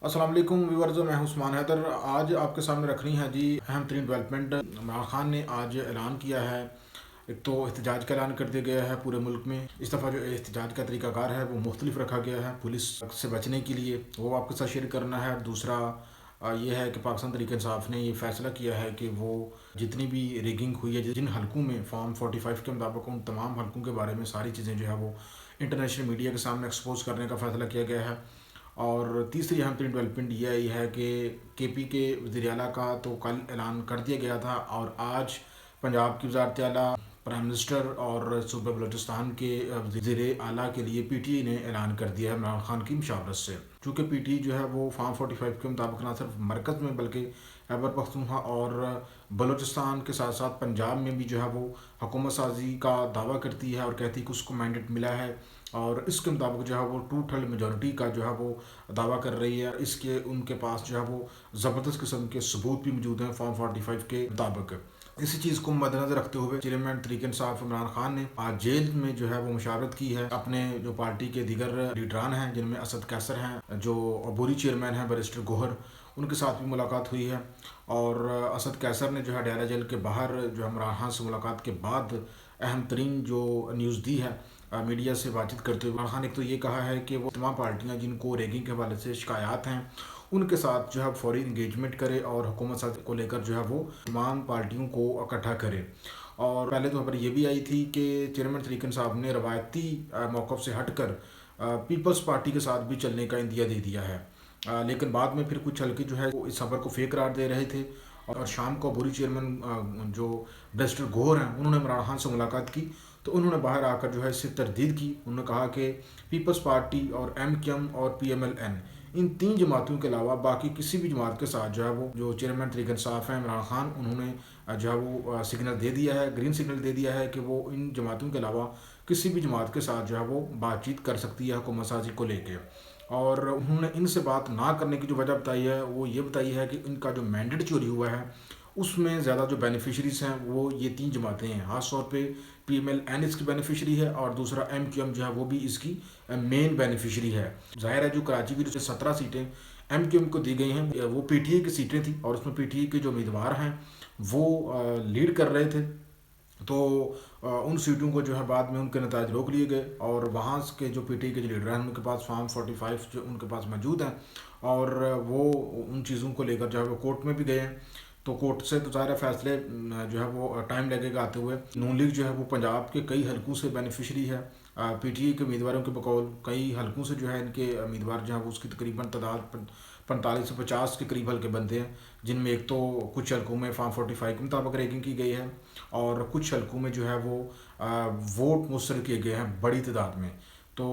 अस्सलाम वालेकुम व्यूअर्स, मैं हूं उस्मान हैदर। आज आपके सामने रखनी है जी अहम तरीन डेवलपमेंट। इमरान खान ने आज ऐलान किया है। एक तो एहतजाज का ऐलान कर दिया गया है पूरे मुल्क में। इस दफ़ा जो एहतजाज का तरीकाकार है वो मुख्तलिफ रखा गया है पुलिस से बचने के लिए, वो आपके साथ शेयर करना है। दूसरा ये है कि पाकिस्तान तहरीक इंसाफ ने ये फैसला किया है कि वो जितनी भी रिगिंग हुई है जिन हलकों में फॉर्म 45 के मुताबिक, उन तमाम हलकों के बारे में सारी चीज़ें जो है वो इंटरनेशनल मीडिया के सामने एक्सपोज करने का फैसला किया गया है। और तीसरी अहम तरीन डेवलपमेंट यह आई है कि केपी के वज़ीर आला का तो कल ऐलान कर दिया गया था, और आज पंजाब की वज़ारत आला, प्राइम मिनिस्टर और सूबा बलूचिस्तान के वज़ीर आला के लिए पीटीआई ने ऐलान कर दिया है इमरान खान की मुशावरत से। चूँकि पीटीआई जो है वो फॉर्म 45 के मुताबिक ना सिर्फ मरकज़ में बल्कि खैबर पख्तूनख्वा और बलूचिस्तान के साथ साथ पंजाब में भी जो है वो हुकूमत साजी का दावा करती है और कहती है कि उसको मैंडेट मिला है, और इसके मुताबिक जो है वो 2/3 मेजॉरिटी का जो है वो दावा कर रही है। इसके उनके पास जो है वो ज़बरदस्त किस्म के सबूत भी मौजूद हैं फॉर्म 45 के मुताबिक। इसी चीज़ को मद्देनजर रखते हुए चेयरमैन तहरीक इंसाफ इमरान खान ने आज जेल में जो है वो मुशावरत की है अपने जो पार्टी के दीगर लीडरान हैं, जिनमें असद कैसर हैं, जो अबूरी चेयरमैन हैं बैरिस्टर गोहर, उनके साथ भी मुलाकात हुई है। और असद कैसर ने जो है डेरा जेल के बाहर जो इमरान खान से मुलाकात के बाद अहम तरीन जो न्यूज़ दी है मीडिया से बातचीत करते हुए। इमरान खान ने एक तो ये कहा है कि वो तमाम पार्टियां जिनको रेगिंग के हवाले से शिकायत हैं उनके साथ जो है फौरी इंगेजमेंट करे और हुकूमत साथ को लेकर जो है वो तमाम पार्टियों को इकट्ठा करे। और पहले तो खबर ये भी आई थी कि चेयरमैन तरीक इंसाफ ने रवायती मौक़िफ़ से हटकर पीपल्स पार्टी के साथ भी चलने का इंदिया दे दिया है। लेकिन बाद में फिर कुछ हल्के जो है वो इस खबर को फेक करार दे रहे थे, और शाम को अबूरी चेयरमैन जो बैरिस्टर गोहर हैं उन्होंने इमरान खान से मुलाकात की, तो उन्होंने बाहर आकर जो है इससे तरदीद की। उन्होंने कहा कि पीपल्स पार्टी और MQM और PMLN, इन 3 जमातों के अलावा बाकी किसी भी जमात के साथ जो है वो जो चेयरमैन तहरीक इंसाफ हैं इमरान खान, उन्होंने जो है वो सिग्नल दे दिया है, ग्रीन सिग्नल दे दिया है कि वो इन जमातों के अलावा किसी भी जमात के साथ जो है वो बातचीत कर सकती है हुकूमत साजी को लेके। और उन्होंने इनसे बात ना करने की जो वजह बताई है वो ये बताई है कि इनका जो मैंडेट चोरी हुआ है उसमें ज़्यादा जो बेनिफिशरीज हैं वो ये 3 जमातें हैं। ख़ास तौर पे PMLN इसकी बेनिफिशरी है, और दूसरा MQM जो है वो भी इसकी मेन बेनिफिशरी है। ज़ाहिर है जो कराची की जो 17 सीटें MQM को दी गई हैं वो PTI की सीटें थी, और उसमें PTI के जो उम्मीदवार हैं वो लीड कर रहे थे। तो उन सीटों को जो है बाद में उनके नताज रोक लिए गए, और वहाँ के जो PTI के जो लीडर हैं उनके पास फॉर्म 45 जो उनके पास मौजूद हैं, और वो उन चीज़ों को लेकर जो है वो कोर्ट में भी गए हैं। तो कोर्ट से तो ज़ाहिर फैसले जो है वो टाइम लगेगा आते हुए। नून लीग जो है वो पंजाब के कई हलकों से बेनिफिशरी है। PTI के उम्मीदवारों के बकौल कई हलकों से जो है इनके उम्मीदवार जो है वो उसकी तकरीबन तादाद 45 से 50 के करीब हल्के बनते हैं, जिनमें एक तो कुछ हलकों में फॉर्म 45 के मुताबिक रैंकिंग की गई है, और कुछ हलकों में जो है वो वोट मुस्तरद किए गए हैं बड़ी तादाद में। तो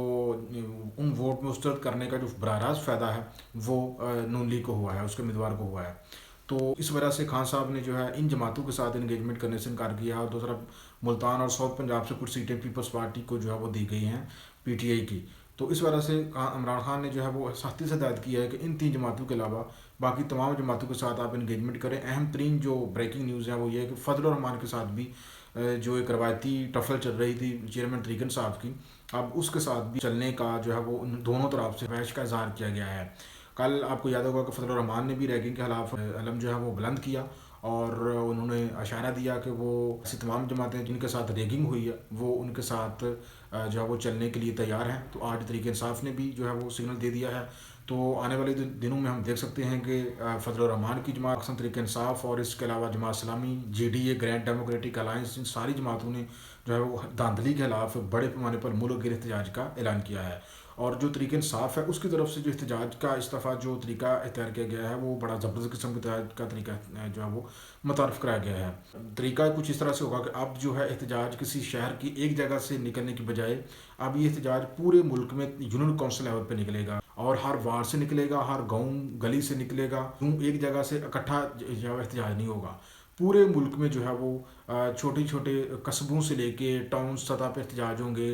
उन वोट मुस्तरद करने का जो बराह रास्त फ़ायदा है वो नून लीग को हुआ है, उसके उम्मीदवार को हुआ है। तो इस वजह से खान साहब ने जो है इन जमातों के साथ इंगेजमेंट करने से इनकार किया, और दूसरा मुल्तान और साउथ पंजाब से कुछ सीटें पीपल्स पार्टी को जो है वो दी गई हैं PTI की। तो इस वजह से इमरान खान ने जो है वो सख्ती से हिदायत किया है कि इन 3 जमातों के अलावा बाकी तमाम जमातों के साथ आप इंगेजमेंट करें। अहम तरीन जो ब्रेकिंग न्यूज़ है वो ये है कि फजल रहमान के साथ भी जो एक रवायती टफल चल रही थी चेयरमैन तरीक इंसाफ की, अब उसके साथ भी चलने का जो है वो उन दोनों तरफ से ख्वाहिश का इजहार किया गया है। कल आपको याद होगा कि फजल रहमान ने भी रैगिंग के खिलाफ अलम जो है वो बुलंद किया, और उन्होंने इशारा दिया कि वो ऐसी तमाम जमातें जिनके साथ रैगिंग हुई है वो उनके साथ जो है वो चलने के लिए तैयार हैं। तो आज तहरीक इंसाफ ने भी जो है वो सिग्नल दे दिया है। तो आने वाले दिनों में हम देख सकते हैं कि फजल रहमान की जमात, पाकिस्तान तहरीक इंसाफ, और इसके अलावा Jamaat Islami, GDA, grand democratic alliance, इन सारी जमातों ने जो है वो धांधली के खिलाफ बड़े पैमाने पर मुल्क गिर एहतजाज का ऐलान किया है। और जो तरीके इंसाफ है उसकी तरफ से जो एहतजाज का इस दफ़ा जो तरीका इख्तियार किया गया है वो बड़ा ज़बरदस्त किस्म के एहतजाज का तरीका जो है वो मुतारफ़ कराया गया है। तरीका कुछ इस तरह से होगा कि अब जो है एहतजाज किसी शहर की एक जगह से निकलने की बजाय अब ये एहतजाज पूरे मुल्क में यूनियन कौंसिल लेवल पर निकलेगा, और हर वार्ड से निकलेगा, हर गाँव गली से निकलेगा। यूँ एक जगह से इकट्ठा जो है एहतजाज नहीं होगा, पूरे मुल्क में जो है वो छोटे छोटे कस्बों से लेके टाउन सतह पर एहतजाज होंगे,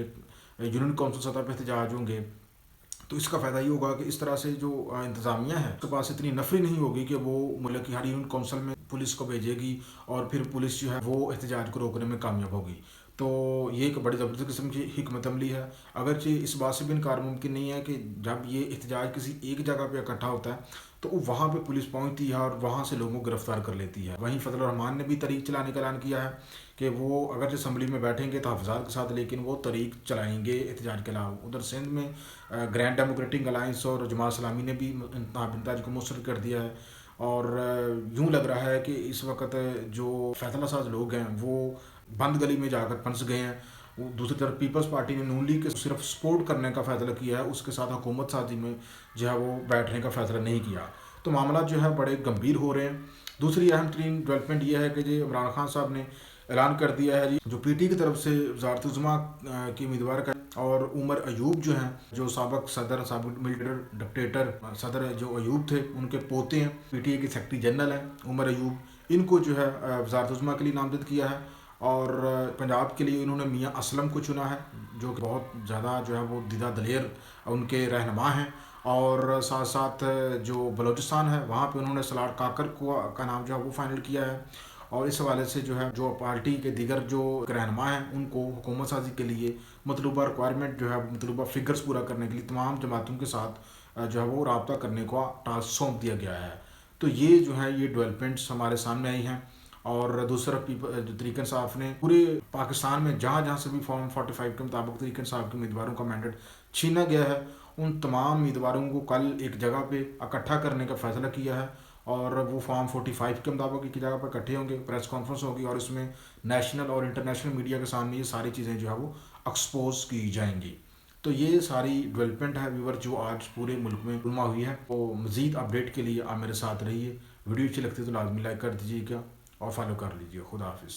यूनियन कौंसिल सतह पर एहतजाज होंगे। तो इसका फ़ायदा ये होगा कि इस तरह से जो इंतज़ामिया है उसके पास इतनी नफरी नहीं होगी कि वो मुल्क की हर यूनियन कौंसिल में पुलिस को भेजेगी और फिर पुलिस जो है वो एहतजाज को रोकने में कामयाब होगी। تو یہ ایک بڑی زبردست قسم کی حکمت عملی ہے، اگرچہ اس بات سے بھی انکار ممکن نہیں ہے کہ جب یہ احتجاج کسی ایک جگہ پہ اکٹھا ہوتا ہے تو وہاں پہ پولیس پہنچتی ہے اور وہاں سے لوگوں کو گرفتار کر لیتی ہے۔ وہیں فضل الرحمان نے بھی تحریک چلانے کا اعلان کیا ہے کہ وہ اگرچہ اسمبلی میں بیٹھیں گے تحفظات کے ساتھ، لیکن وہ تحریک چلائیں گے احتجاج کے علاوہ۔ ادھر سندھ میں گرینڈ ڈیموکریٹک الائنس اور جماعت اسلامی نے بھی نتائج کو مسترد کر دیا ہے، اور یوں لگ رہا ہے کہ اس وقت جو فیصلہ ساز لوگ ہیں وہ بند گلی میں جا کر پھنس گئے ہیں۔ دوسری طرف پیپلز پارٹی نے نون لیگ کے صرف سپورٹ کرنے کا فیصلہ کیا ہے، اس کے ساتھ حکومت سازی میں جو ہے وہ بیٹھنے کا فیصلہ نہیں کیا۔ تو معاملات جو ہے بڑے گمبھیر ہو رہے ہیں۔ دوسری اہم ترین ڈیولپمنٹ یہ ہے کہ جی عمران خان صاحب نے اعلان کر دیا ہے جی جو پی ٹی کی طرف سے وزارت عظمیٰ کی امیدوار کا، اور عمر ایوب جو ہیں جو سابق صدر، سابق ملٹری ڈکٹیٹر صدر جو ایوب تھے، ان کے پوتے ہیں، پی ٹی اے کے سیکرٹری جنرل ہیں عمر ایوب، ان کو جو ہے وزارت عظمیٰ کے لیے نامزد کیا ہے، اور پنجاب کے لیے انہوں نے میاں اسلم کو چنا ہے جو کہ بہت زیادہ جو ہے وہ دیدہ دلیر ان کے رہنما ہیں، اور ساتھ ساتھ جو بلوچستان ہے وہاں پہ انہوں نے سلاڑ کاکر کو کا نام جو ہے وہ فائنل کیا ہے، اور اس حوالے سے جو ہے جو پارٹی کے دیگر جو رہنما ہیں ان کو حکومت سازی کے لیے مطلوبہ ریکوائرمنٹ جو ہے مطلوبہ فگرز پورا کرنے کے لیے تمام جماعتوں کے ساتھ جو ہے وہ رابطہ کرنے کو ٹاسک سونپ دیا گیا ہے۔ تو یہ جو ہے یہ ڈیولپمنٹس ہمارے سامنے آئی ہیں، اور دوسرا جو طریق انصاف نے پورے پاکستان میں جہاں جہاں سے بھی فارم 45 کے مطابق طریق انصاف کے امیدواروں کا مینڈیٹ چھینا گیا ہے، ان تمام امیدواروں کو کل ایک جگہ پہ اکٹھا کرنے کا فیصلہ کیا ہے، اور وہ فارم 45 کے مطابق ایک جگہ پر اکٹھے ہوں گے، پریس کانفرنس ہوگی، اور اس میں نیشنل اور انٹرنیشنل میڈیا کے سامنے یہ ساری چیزیں جو ہے وہ ایکسپوز کی جائیں گی۔ تو یہ ساری ڈیولپمنٹ ہے ویور جو آج پورے ملک میں رونما ہوئی ہے۔ تو مزید اپڈیٹ کے لیے آپ میرے ساتھ رہیے، ویڈیو اچھی لگتی ہے تو لازمی لائک کر دیجیے گا اور فالو کر لیجیے۔ خدا حافظ۔